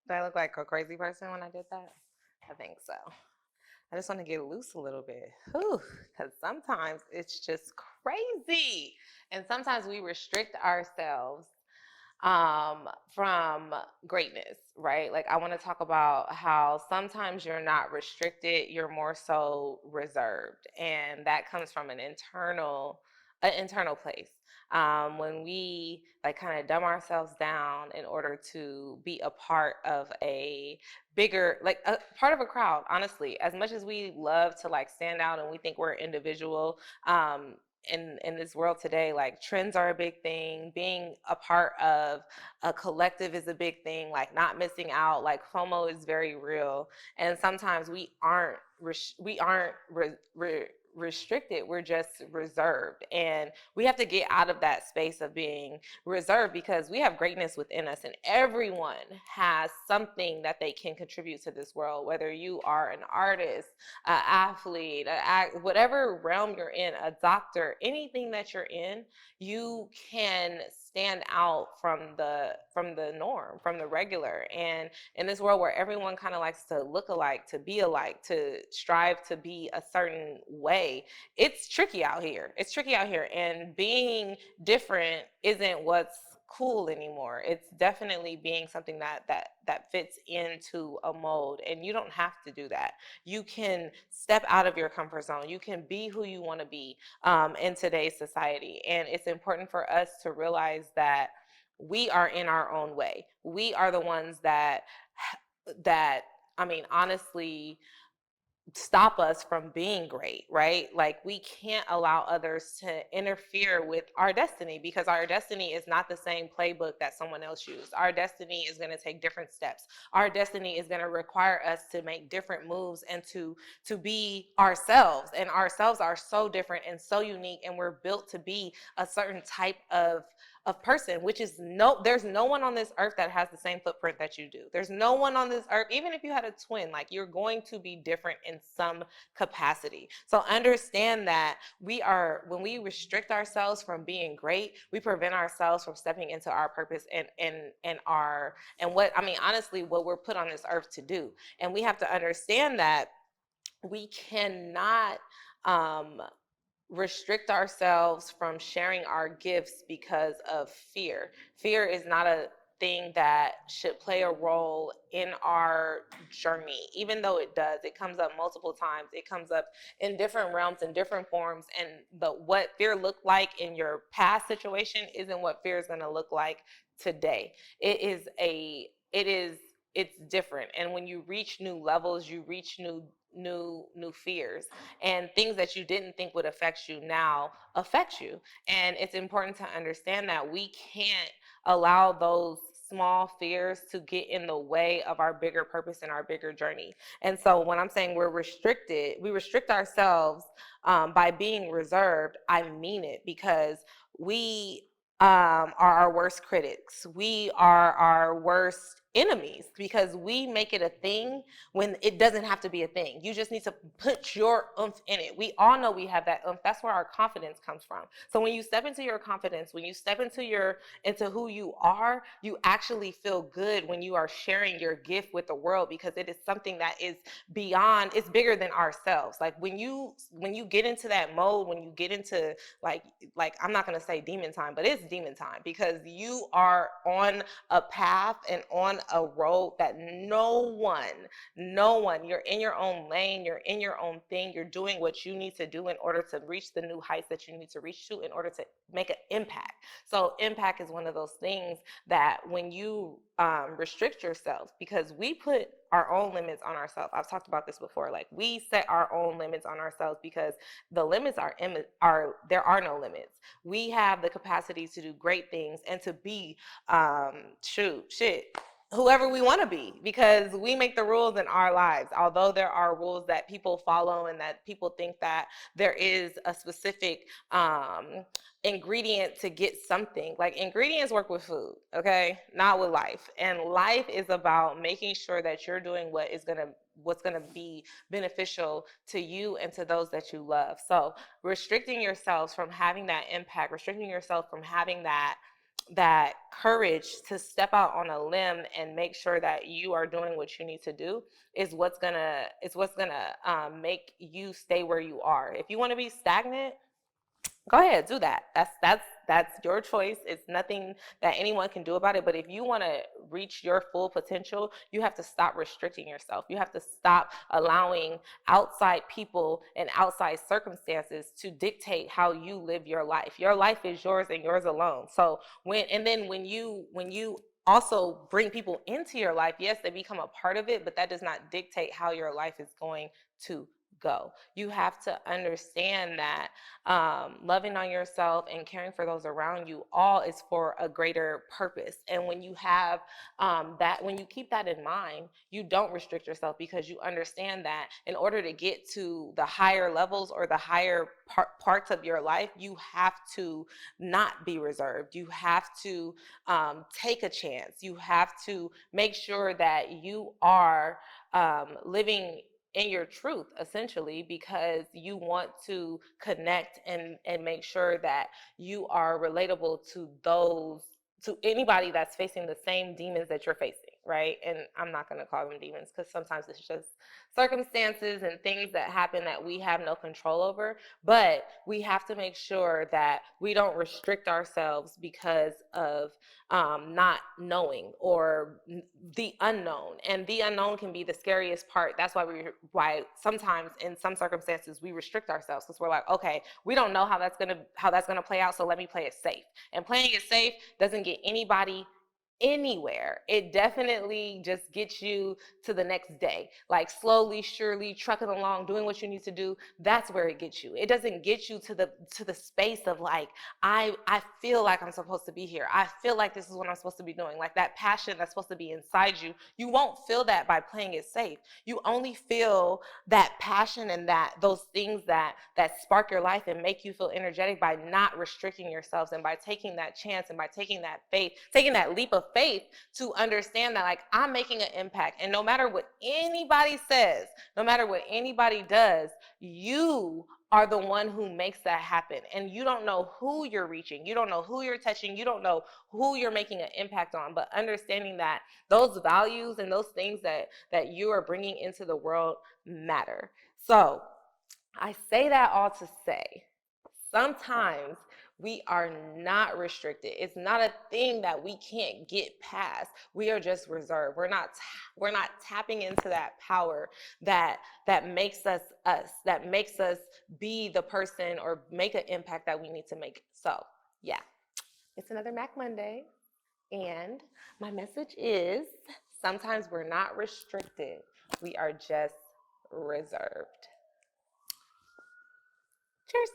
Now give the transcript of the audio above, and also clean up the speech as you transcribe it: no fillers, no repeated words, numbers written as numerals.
Do I look like a crazy person when I did that? I think so. I just want to get loose a little bit. Because sometimes it's just crazy. And sometimes we restrict ourselves from greatness, right? Like, I want to talk about how sometimes you're not restricted, you're more so reserved. And that comes from an internal place. When we like kind of dumb ourselves down in order to be a part of a bigger, like a part of a crowd, honestly, as much as we love to like stand out and we think we're individual, in this world today, like trends are a big thing, being a part of a collective is a big thing, like not missing out, like FOMO is very real. And sometimes we aren't restricted, we're just reserved, and we have to get out of that space of being reserved, because we have greatness within us, and everyone has something that they can contribute to this world, whether you are an artist, an athlete, whatever realm you're in, a doctor, anything that you're in, you can stand out from the norm, from the regular. And in this world where everyone kind of likes to look alike, to be alike, to strive to be a certain way, it's tricky out here. It's tricky out here, and being different isn't what's cool anymore. It's definitely being something that fits into a mold, and you don't have to do that. You can step out of your comfort zone. You can be who you want to be in today's society. And it's important for us to realize that we are in our own way. We are the ones that I mean, honestly, stop us from being great, right? Like, we can't allow others to interfere with our destiny, because our destiny is not the same playbook that someone else used. Our destiny is going to take different steps. Our destiny is going to require us to make different moves and to be ourselves. And ourselves are so different and so unique, and we're built to be a certain type of person, which is there's no one on this earth that has the same footprint that you do. There's no one on this earth, even if you had a twin, like, you're going to be different in some capacity. So understand that when we restrict ourselves from being great, we prevent ourselves from stepping into our purpose and what, I mean, honestly, what we're put on this earth to do. And we have to understand that we cannot um restrict ourselves from sharing our gifts because of fear. Fear is not a thing that should play a role in our journey, even though it does. It comes up multiple times. It comes up in different realms, in different forms. And what fear looked like in your past situation isn't what fear is going to look like today. It is it's different. And when you reach new levels, you reach new fears, and things that you didn't think would affect you now affect you. And it's important to understand that we can't allow those small fears to get in the way of our bigger purpose and our bigger journey. And so when I'm saying we restrict ourselves by being reserved, I mean it, because we are our worst critics. We are our worst enemies, because we make it a thing when it doesn't have to be a thing. You just need to put your oomph in it. We all know we have that oomph. That's where our confidence comes from. So when you step into your confidence, when you step into who you are, you actually feel good when you are sharing your gift with the world, because it is something that is beyond, it's bigger than ourselves. Like, when you get into that mode, when you get into like I'm not going to say demon time, but it's demon time, because you are on a path and on a road that no one, you're in your own lane, you're in your own thing, you're doing what you need to do in order to reach the new heights that you need to reach to in order to make an impact. So impact is one of those things that when you restrict yourself, because we put our own limits on ourselves. I've talked about this before. Like, we set our own limits on ourselves, because the limits are there are no limits. We have the capacity to do great things and to be shit whoever we want to be, because we make the rules in our lives. Although there are rules that people follow and that people think that there is a specific ingredient to get something, like, ingredients work with food, okay, not with life. And life is about making sure that you're doing what's going to be beneficial to you and to those that you love. So restricting yourselves from having that impact, restricting yourself from having that courage to step out on a limb and make sure that you are doing what you need to do is what's gonna make you stay where you are. If you want to be stagnant, go ahead, do that. That's your choice. It's nothing that anyone can do about it. But if you want to reach your full potential, you have to stop restricting yourself. You have to stop allowing outside people and outside circumstances to dictate how you live your life. Your life is yours and yours alone. So when you also bring people into your life, yes, they become a part of it, but that does not dictate how your life is going to go. You have to understand that loving on yourself and caring for those around you all is for a greater purpose. And when you have when you keep that in mind, you don't restrict yourself because you understand that in order to get to the higher levels or the higher parts of your life, you have to not be reserved. You have to take a chance. You have to make sure that you are living in your truth, essentially, because you want to connect and make sure that you are relatable to anybody that's facing the same demons that you're facing, right? And I'm not going to call them demons because sometimes it's just circumstances and things that happen that we have no control over. But we have to make sure that we don't restrict ourselves because of not knowing or the unknown. And the unknown can be the scariest part. That's why sometimes in some circumstances we restrict ourselves, because we're like, okay, we don't know how that's gonna play out, so let me play it safe. And playing it safe doesn't get anybody anywhere. It definitely just gets you to the next day, like slowly, surely trucking along, doing what you need to do. That's where it gets you. It doesn't get you to the space of like, I feel like I'm supposed to be here. I feel like this is what I'm supposed to be doing. Like that passion that's supposed to be inside you. You won't feel that by playing it safe. You only feel that passion and those things that spark your life and make you feel energetic by not restricting yourselves and by taking that chance and by taking that leap of faith to understand that, like, I'm making an impact. And no matter what anybody says, no matter what anybody does, you are the one who makes that happen. And you don't know who you're reaching. You don't know who you're touching. You don't know who you're making an impact on. But understanding that those values and those things that you are bringing into the world matter. So I say that all to say, sometimes we are not restricted. It's not a thing that we can't get past. We are just reserved. We're not tapping into that power that makes us us, that makes us be the person or make an impact that we need to make. So, yeah. It's another Mac Monday, and my message is sometimes we're not restricted. We are just reserved. Cheers.